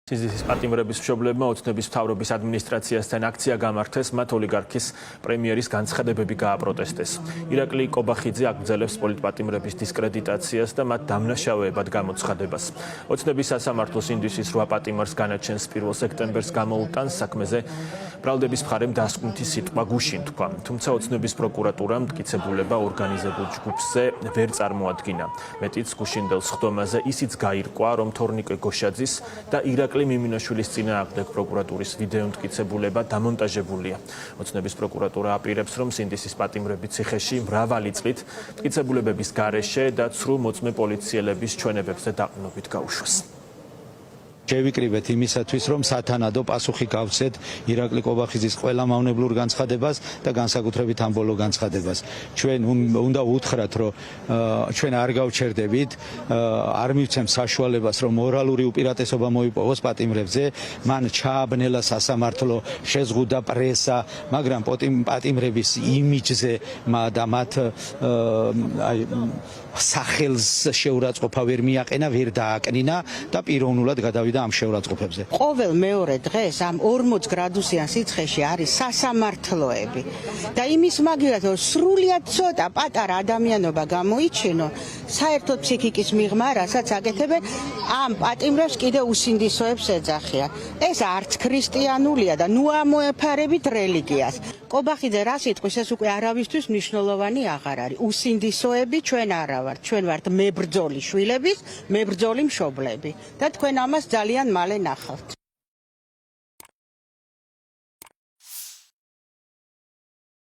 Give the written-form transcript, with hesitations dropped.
სიზისის პატიმრების მშობლებმა ოცნების მთავრობის ადმინისტრაციასთან აქცია გამართეს, მათ ოლიგარქის პრემიერის განცხადებები გააპროტესტეს. ირაკლი კობახიძე აგრძელებს პოლიტპატიმრების დისკრედიტაციას და მათ დამნაშავეებად გამოცხადებას. ოცნების სასამართლოს ინდუსის 8 პატიმარს განაჩენს 1 სექტემბერს გამოუტანს საქმეზე ბრალდების მხარემ დასკვნითი სიტყვა გუშინ თქვა. თუმცა ოცნების პროკურატურამ მტკიცებულება ორგანიზებულ ჯგუფზე ვერ წარმოადგინა. მეტიც გუშინდელ სხდომაზე ისიც გაირკვა, რომ თორნიკე გოშაძის და ირაკლი მიმინაშვილის წინააღმდეგ პროკურატურის ვიდეო მტკიცებულება დამონტაჟებულია. ოცნების პროკურატურა აპირებს, რომ სინდისის პატიმრები ციხეში მრავალი წლით მტკიცებულებების გარეშე და ცრუ მოწმე პოლიციელების ჩვენებებზე დაყრდნობით გაუშვეს. შევიკრიბეთ იმისათვის, რომ სათანადო პასუხი გავცეთ ირაკლი კობახიძის ყველა მავნებლურ განცხადებას და განსაკუთრებით ამ ბოლო განცხადებას. ჩვენ უნდა უთხრათ, რომ ჩვენ არ გავჩერდებით, არ მივცემთ საშუალებას, რომ მორალური უპირატესობა მოიპოვოს პატიმრებზე, მან ჩააბნელა სასამართლო, შეზღუდა პრესა, მაგრამ პატიმრების იმიჯზე და მათ სახელს შეურაცხყოფა ვერ მიაყენა, ვერ დააკნინა და პიროვნულად გადავიდა ამ შეურაცხყოფებზე. ყოველ მეორე დღეს ამ 40 გრადუსიან სიცხეში არის სასამართლოები და იმის მაგივრად რომ სრულიად ცოტა პატარა ადამიანობა გამოიჩინო, საერთოდ ფსიქიკის მიღმა, რასაც აკეთებენ, ამ პატიმრებს კიდე უსინდისოებს ეძახიან. ეს არც ქრისტიანულია და ნუ ამოეფარებით რელიგიას. კობახიძე რას იტყვის, ეს უკვე არავისთვის მნიშვნელოვანი აღარ არის. უსინდისოები ჩვენ არა ვართ, ჩვენ ვართ მებრძოლი შვილების, მებრძოლი მშობლები და თქვენ ამას ძალიან მალე ნახავთ.